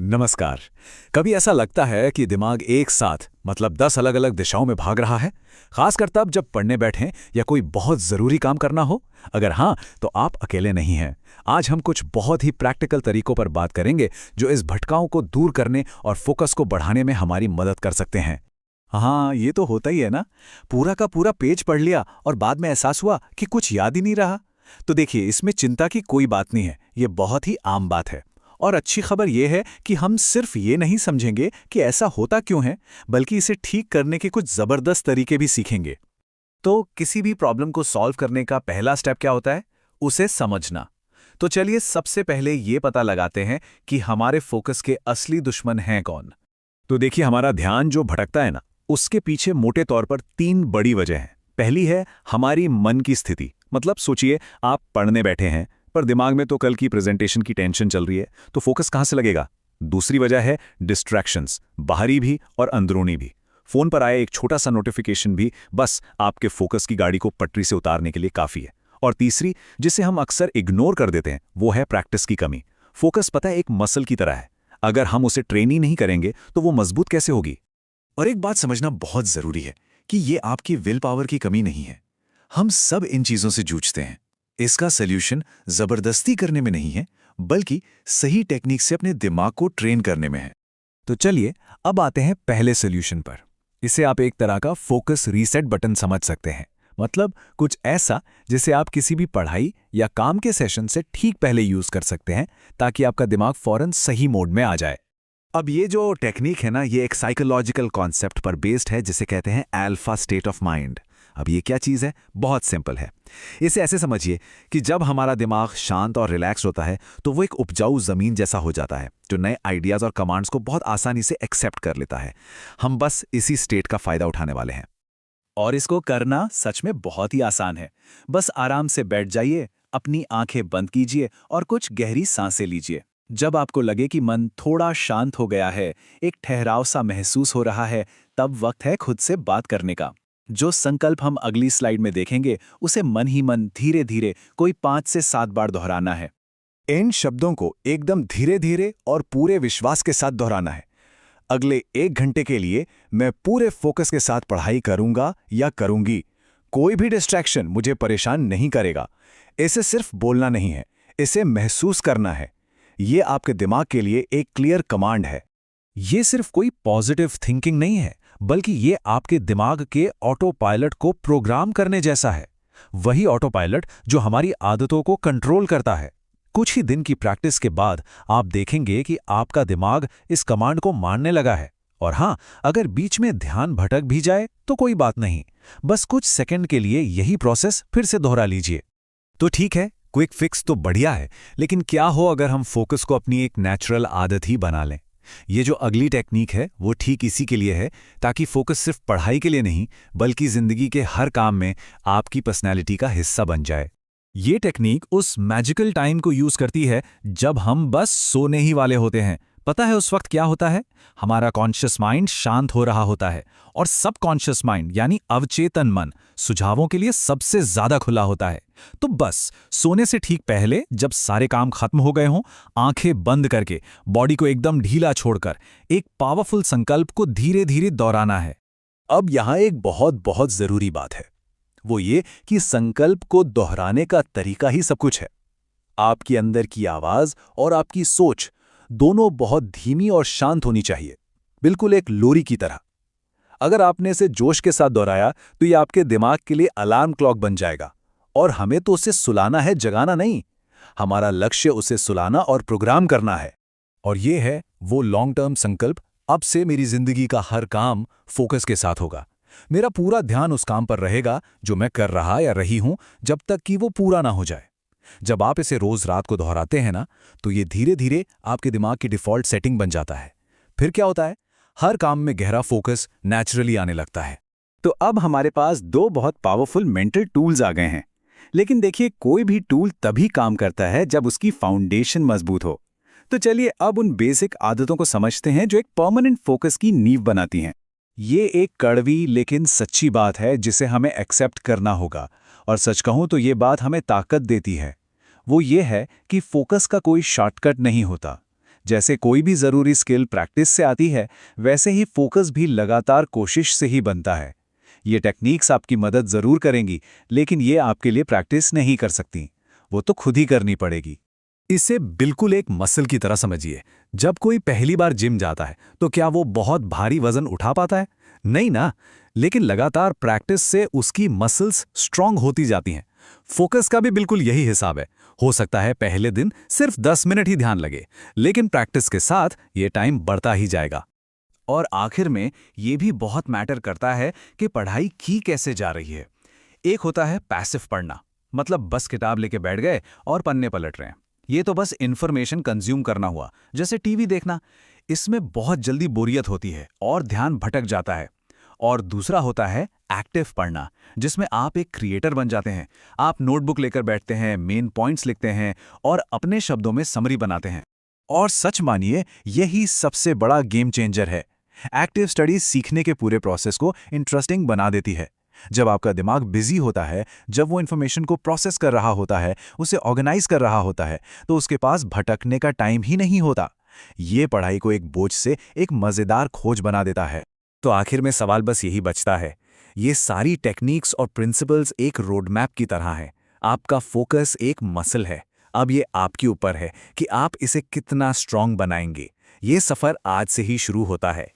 नमस्कार। कभी ऐसा लगता है कि दिमाग एक साथ मतलब 10 अलग अलग दिशाओं में भाग रहा है, खासकर तब जब पढ़ने बैठें या कोई बहुत ज़रूरी काम करना हो। अगर हाँ, तो आप अकेले नहीं हैं। आज हम कुछ बहुत ही प्रैक्टिकल तरीकों पर बात करेंगे जो इस भटकाव को दूर करने और फोकस को बढ़ाने में हमारी मदद कर सकते हैं। हाँ, ये तो होता ही है ना। पूरा का पूरा पेज पढ़ लिया और बाद में एहसास हुआ कि कुछ याद ही नहीं रहा। तो देखिए, इसमें चिंता की कोई बात नहीं है, ये बहुत ही आम बात है। और अच्छी खबर यह है कि हम सिर्फ ये नहीं समझेंगे कि ऐसा होता क्यों है, बल्कि इसे ठीक करने के कुछ जबरदस्त तरीके भी सीखेंगे। तो किसी भी प्रॉब्लम को सॉल्व करने का पहला स्टेप क्या होता है? उसे समझना। तो चलिए सबसे पहले ये पता लगाते हैं कि हमारे फोकस के असली दुश्मन हैं कौन। तो देखिए, हमारा ध्यान जो भटकता है ना, उसके पीछे मोटे तौर पर 3 बड़ी वजह हैं। पहली है हमारी मन की स्थिति। मतलब सोचिए, आप पढ़ने बैठे हैं पर दिमाग में तो कल की प्रेजेंटेशन की टेंशन चल रही है, तो फोकस कहाँ से लगेगा? दूसरी वजह है डिस्ट्रैक्शंस, बाहरी भी और अंदरूनी भी। फोन पर आए एक छोटा सा नोटिफिकेशन भी बस आपके फोकस की गाड़ी को पटरी से उतारने के लिए काफी है। और तीसरी, जिसे हम अक्सर इग्नोर कर देते हैं, वो है प्रैक्टिस की कमी। फोकस पता है एक मसल की तरह है, अगर हम उसे ट्रेन ही नहीं करेंगे तो वो मजबूत कैसे होगी? और एक बात समझना बहुत जरूरी है कि ये आपकी विल पावर की कमी नहीं है। हम सब इन चीजों से जूझते हैं। इसका सल्यूशन जबरदस्ती करने में नहीं है, बल्कि सही टेक्निक से अपने दिमाग को ट्रेन करने में है। तो चलिए अब आते हैं पहले सॉल्यूशन पर। इसे आप एक तरह का फोकस रीसेट बटन समझ सकते हैं। मतलब कुछ ऐसा जिसे आप किसी भी पढ़ाई या काम के सेशन से ठीक पहले यूज कर सकते हैं, ताकि आपका दिमाग फौरन सही मोड में आ जाए। अब ये जो टेक्निक है ना, ये एक साइकोलॉजिकल कॉन्सेप्ट पर बेस्ड है जिसे कहते हैं अल्फा स्टेट ऑफ माइंड। अब ये क्या चीज़ है? बहुत सिंपल है। इसे ऐसे समझिए कि जब हमारा दिमाग शांत और रिलैक्स होता है तो वो एक उपजाऊ ज़मीन जैसा हो जाता है, जो नए आइडियाज़ और कमांड्स को बहुत आसानी से एक्सेप्ट कर लेता है। हम बस इसी स्टेट का फ़ायदा उठाने वाले हैं। और इसको करना सच में बहुत ही आसान है। बस आराम से बैठ जाइए, अपनी आंखें बंद कीजिए और कुछ गहरी सांसें लीजिए। जब आपको लगे कि मन थोड़ा शांत हो गया है, एक ठहराव सा महसूस हो रहा है, तब वक्त है खुद से बात करने का। जो संकल्प हम अगली स्लाइड में देखेंगे, उसे मन ही मन धीरे धीरे कोई 5 से 7 बार दोहराना है। इन शब्दों को एकदम धीरे धीरे और पूरे विश्वास के साथ दोहराना है। अगले 1 घंटे के लिए मैं पूरे फोकस के साथ पढ़ाई करूंगा या करूंगी। कोई भी डिस्ट्रैक्शन मुझे परेशान नहीं करेगा। इसे सिर्फ बोलना नहीं है, इसे महसूस करना है। ये आपके दिमाग के लिए एक क्लियर कमांड है। ये सिर्फ कोई पॉजिटिव थिंकिंग नहीं है, बल्कि ये आपके दिमाग के ऑटो पायलट को प्रोग्राम करने जैसा है। वही ऑटो पायलट जो हमारी आदतों को कंट्रोल करता है। कुछ ही दिन की प्रैक्टिस के बाद आप देखेंगे कि आपका दिमाग इस कमांड को मानने लगा है। और हाँ, अगर बीच में ध्यान भटक भी जाए तो कोई बात नहीं, बस कुछ सेकंड के लिए यही प्रोसेस फिर से दोहरा लीजिए। तो ठीक है, क्विक फिक्स तो बढ़िया है, लेकिन क्या हो अगर हम फोकस को अपनी एक नेचुरल आदत ही बना लें? ये जो अगली टेक्निक है वो ठीक इसी के लिए है, ताकि फोकस सिर्फ पढ़ाई के लिए नहीं, बल्कि जिंदगी के हर काम में आपकी पर्सनैलिटी का हिस्सा बन जाए। ये टेक्निक उस मैजिकल टाइम को यूज करती है जब हम बस सोने ही वाले होते हैं। पता है उस वक्त क्या होता है? हमारा कॉन्शियस माइंड शांत हो रहा होता है और सबकॉन्शियस माइंड यानी अवचेतन मन सुझावों के लिए सबसे ज्यादा खुला होता है। तो बस सोने से ठीक पहले, जब सारे काम खत्म हो गए हों, आंखें बंद करके बॉडी को एकदम ढीला छोड़कर एक पावरफुल संकल्प को धीरे धीरे दोहराना है। अब यहाँ एक बहुत बहुत जरूरी बात है, वो ये कि संकल्प को दोहराने का तरीका ही सब कुछ है। आपकी अंदर की आवाज और आपकी सोच दोनों बहुत धीमी और शांत होनी चाहिए, बिल्कुल एक लोरी की तरह। अगर आपने इसे जोश के साथ दोहराया तो ये आपके दिमाग के लिए अलार्म क्लॉक बन जाएगा। और हमें तो उसे सुलाना है, जगाना नहीं। हमारा लक्ष्य उसे सुलाना और प्रोग्राम करना है। और ये है वो लॉन्ग टर्म संकल्प, अब से मेरी जिंदगी का हर काम फोकस के साथ होगा। मेरा पूरा ध्यान उस काम पर रहेगा जो मैं कर रहा या रही हूं, जब तक कि वो पूरा ना हो जाए। जब आप इसे रोज रात को दोहराते हैं ना, तो ये धीरे धीरे आपके दिमाग की डिफॉल्ट सेटिंग बन जाता है। फिर क्या होता है? हर काम में गहरा फोकस नेचुरली आने लगता है। तो अब हमारे पास 2 बहुत पावरफुल मेंटल टूल्स आ गए हैं। लेकिन देखिए, कोई भी टूल तभी काम करता है जब उसकी फाउंडेशन मजबूत हो। तो चलिए अब उन बेसिक आदतों को समझते हैं जो एक परमानेंट फोकस की नींव बनाती हैं। ये एक कड़वी लेकिन सच्ची बात है जिसे हमें एक्सेप्ट करना होगा। और सच कहूं तो ये बात हमें ताकत देती है। वो ये है कि फोकस का कोई शॉर्टकट नहीं होता। जैसे कोई भी ज़रूरी स्किल प्रैक्टिस से आती है, वैसे ही फोकस भी लगातार कोशिश से ही बनता है। ये टेक्निक्स आपकी मदद ज़रूर करेंगी, लेकिन ये आपके लिए प्रैक्टिस नहीं कर सकती। वो तो खुद ही करनी पड़ेगी। इसे बिल्कुल एक मसल की तरह समझिए। जब कोई पहली बार जिम जाता है तो क्या वो बहुत भारी वजन उठा पाता है? नहीं ना। लेकिन लगातार प्रैक्टिस से उसकी मसल्स स्ट्रांग होती जाती हैं। फोकस का भी बिल्कुल यही हिसाब है। हो सकता है पहले दिन सिर्फ 10 मिनट ही ध्यान लगे, लेकिन प्रैक्टिस के साथ ये टाइम बढ़ता ही जाएगा। और आखिर में ये भी बहुत मैटर करता है कि पढ़ाई की कैसे जा रही है। एक होता है पैसिव पढ़ना, मतलब बस किताब लेके बैठ गए और पन्ने पलट रहे हैं। ये तो बस इन्फॉर्मेशन कंज्यूम करना हुआ, जैसे टीवी देखना। इसमें बहुत जल्दी बोरियत होती है और ध्यान भटक जाता है। और दूसरा होता है एक्टिव पढ़ना, जिसमें आप एक क्रिएटर बन जाते हैं। आप नोटबुक लेकर बैठते हैं, मेन पॉइंट्स लिखते हैं और अपने शब्दों में समरी बनाते हैं। और सच मानिए, यही सबसे बड़ा गेम चेंजर है। एक्टिव स्टडी सीखने के पूरे प्रोसेस को इंटरेस्टिंग बना देती है। जब आपका दिमाग बिजी होता है, जब वो इन्फॉर्मेशन को प्रोसेस कर रहा होता है, उसे ऑर्गेनाइज कर रहा होता है, तो उसके पास भटकने का टाइम ही नहीं होता। ये पढ़ाई को एक बोझ से एक मज़ेदार खोज बना देता है। तो आखिर में सवाल बस यही बचता है, ये सारी टेक्निक्स और प्रिंसिपल्स एक रोड मैप की तरह हैं। आपका फोकस एक मसल है। अब ये आपके ऊपर है कि आप इसे कितना स्ट्रांग बनाएंगे। ये सफ़र आज से ही शुरू होता है।